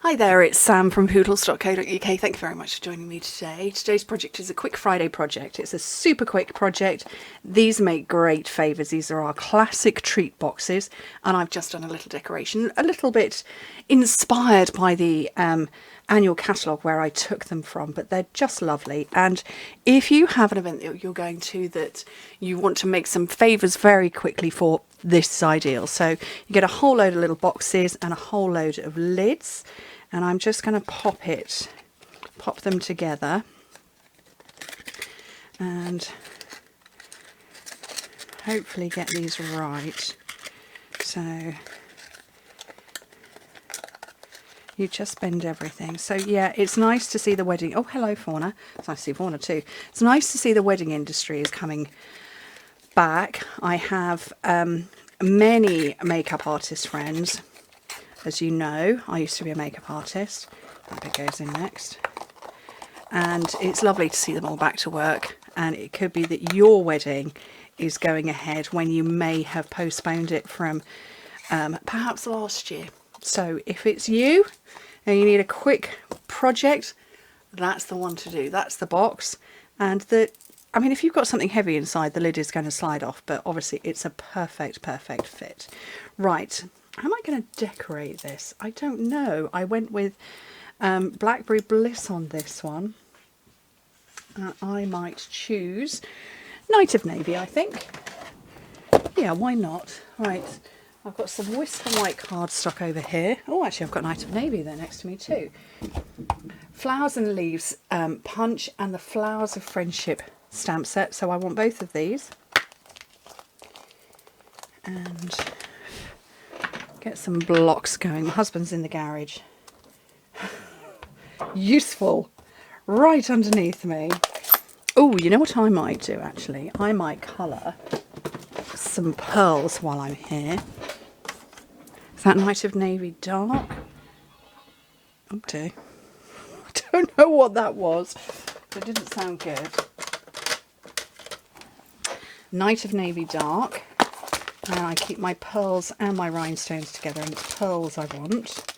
Hi there, it's Sam from Pootles.co.uk. Thank you very much for joining me today. Today's project is a quick Friday project. It's a super quick project. These make great favours. These are our classic treat boxes, and I've just done a little decoration, a little bit inspired by the annual catalogue where I took them from, but they're just lovely. And if you have an event that you're going to that you want to make some favours very quickly for, this is ideal. So you get a whole load of little boxes and a whole load of lids, and I'm just going to pop them together and hopefully get these right. So you just bend everything. So yeah, it's nice to see the wedding. Oh, hello Fauna. It's nice to see Fauna too. It's nice to see the wedding industry is coming back. I have many makeup artist friends. As you know, I used to be a makeup artist. That bit goes in next. And it's lovely to see them all back to work. And it could be that your wedding is going ahead when you may have postponed it from perhaps last year. So if it's you and you need a quick project, that's the one to do. That's the box. And I mean, if you've got something heavy inside, the lid is going to slide off, but obviously it's a perfect fit. Right, how am I going to decorate this? I don't know. I went with Blackberry Bliss on this one. I might choose Night of Navy, I think. Yeah, why not? Right, I've got some Whisker White cardstock over here. Oh, actually, I've got Night of Navy there next to me too. Flowers and Leaves punch and the Flowers of Friendship stamp set. So I want both of these. And get some blocks going. My husband's in the garage. Useful. Right underneath me. Oh, you know what I might do actually? I might colour some pearls while I'm here. Is that Night of Navy Dark? Oh dear. I don't know what that was. It didn't sound good. Night of Navy Dark. And I keep my pearls and my rhinestones together, and it's pearls I want.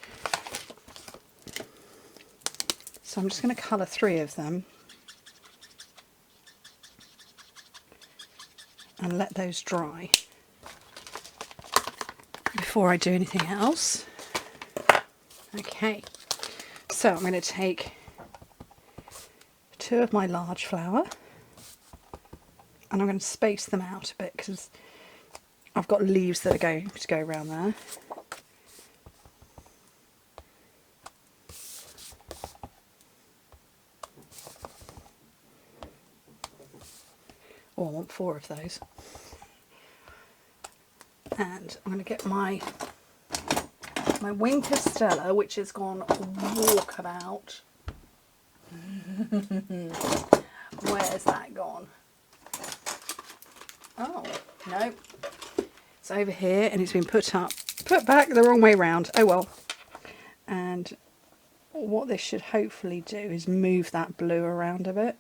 So I'm just going to colour 3 of them and let those dry before I do anything else. Okay, so I'm going to take 2 of my large flower and I'm going to space them out a bit because I've got leaves that are going to go around there. Oh, I want 4 of those. And I'm going to get my Wing Castella, which has gone walkabout. Where's that gone? Oh, no. It's over here and it's been put back the wrong way round. Oh well. And what this should hopefully do is move that blue around a bit.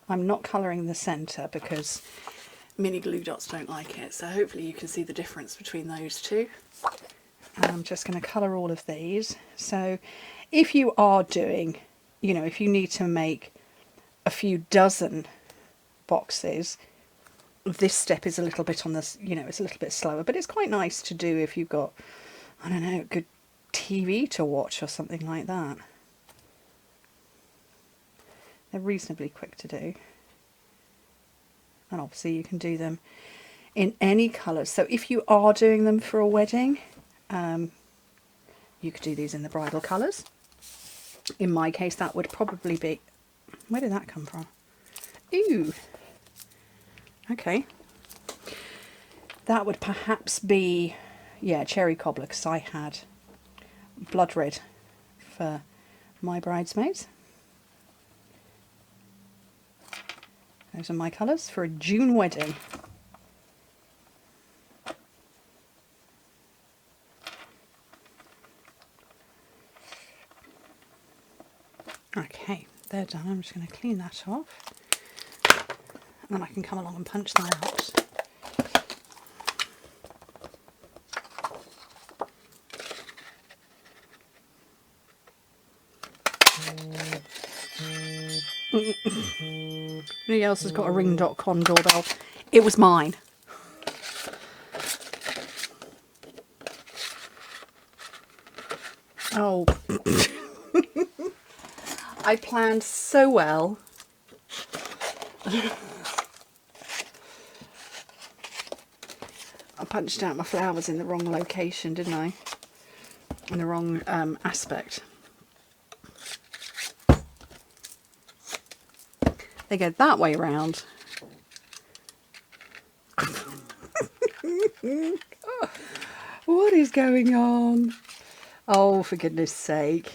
I'm not colouring the centre because mini glue dots don't like it, so hopefully you can see the difference between those two. And I'm just going to colour all of these. So if you are doing, you know, if you need to make a few dozen boxes, this step is a little bit on this, you know, it's a little bit slower, but it's quite nice to do if you've got, I don't know, good TV to watch or something like that. They're reasonably quick to do. And obviously you can do them in any colours. So if you are doing them for a wedding, you could do these in the bridal colours. In my case, that would probably be... Where did that come from? Ooh. Okay. That would perhaps be, yeah, cherry cobbler, because I had blood red for my bridesmaids. Those are my colours for a June wedding. Okay, they're done. I'm just going to clean that off. And then I can come along and punch them out. Who else has got a Ring.com doorbell? It was mine. Oh. I planned so well. I punched out my flowers in the wrong location, didn't I? In the wrong aspect. They go that way round. What is going on? Oh, for goodness sake.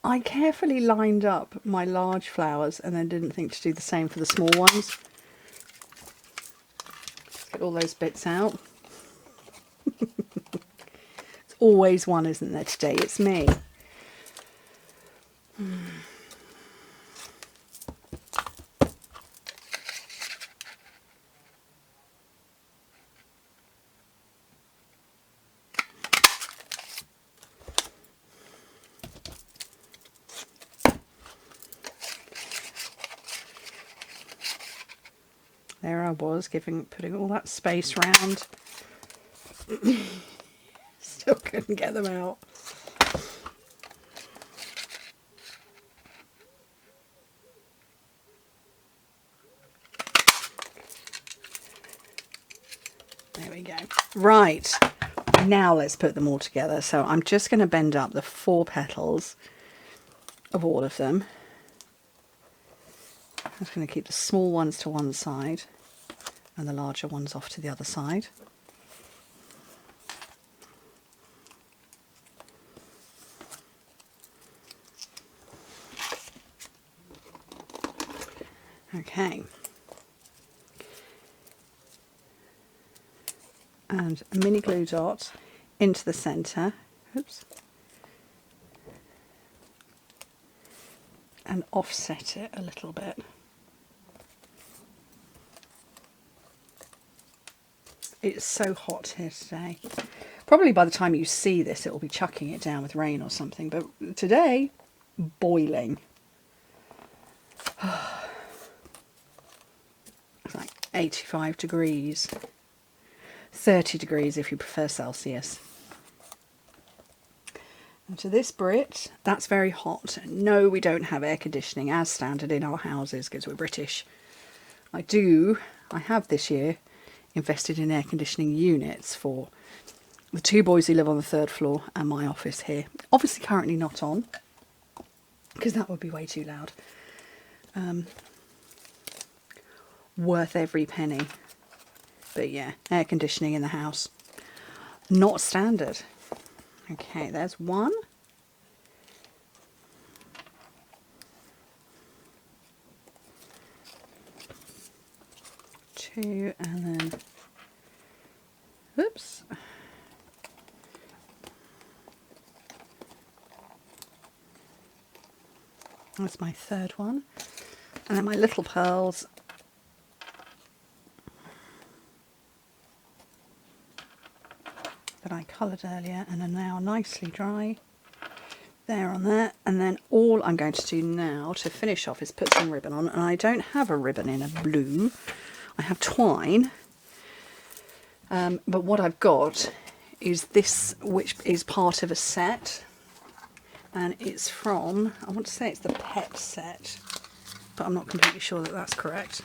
I carefully lined up my large flowers and then didn't think to do the same for the small ones. Let's get all those bits out. It's always one, isn't there, today? It's me. There I was, putting all that space round. Still couldn't get them out. There we go. Right, now let's put them all together. So I'm just going to bend up the 4 petals of all of them. I'm just going to keep the small ones to one side and the larger ones off to the other side. Okay. And a mini glue dot into the centre. Oops. And offset it a little bit. It's so hot here today. Probably by the time you see this, it will be chucking it down with rain or something. But today, boiling. It's like 85 degrees. 30 degrees if you prefer Celsius. And to this Brit, that's very hot. No, we don't have air conditioning as standard in our houses because we're British. I have this year invested in air conditioning units for the 2 boys who live on the 3rd floor and my office here. Obviously currently not on because that would be way too loud. Worth every penny. But yeah, air conditioning in the house. Not standard. Okay, there's 1. 2, and then, oops. That's my 3rd one. And then my little pearls. That I coloured earlier and are now nicely dry. There on there. And then all I'm going to do now to finish off is put some ribbon on. And I don't have a ribbon in a blue. I have twine. But what I've got is this, which is part of a set. And it's from, I want to say it's the pet set, but I'm not completely sure that that's correct.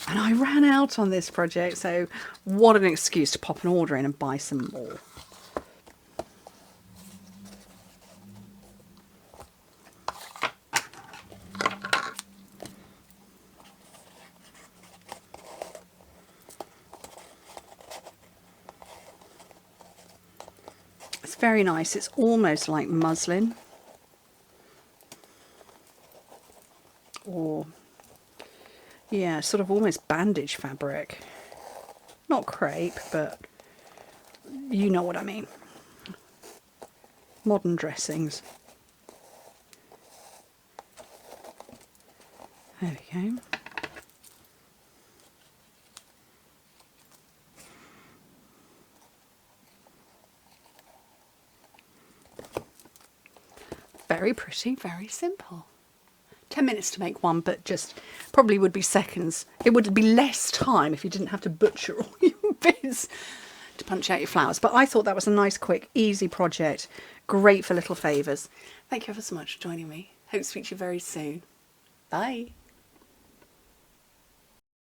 And I ran out on this project, so what an excuse to pop an order in and buy some more. It's very nice. It's almost like muslin. Or, yeah, sort of almost bandage fabric. Not crepe, but you know what I mean. Modern dressings. There we go. very pretty, very simple. 10 minutes to make one, but just probably would be seconds. It would be less time if you didn't have to butcher all your bits to punch out your flowers. But I thought that was a nice, quick, easy project. Great for little favours. Thank you ever so much for joining me. Hope to speak to you very soon. Bye.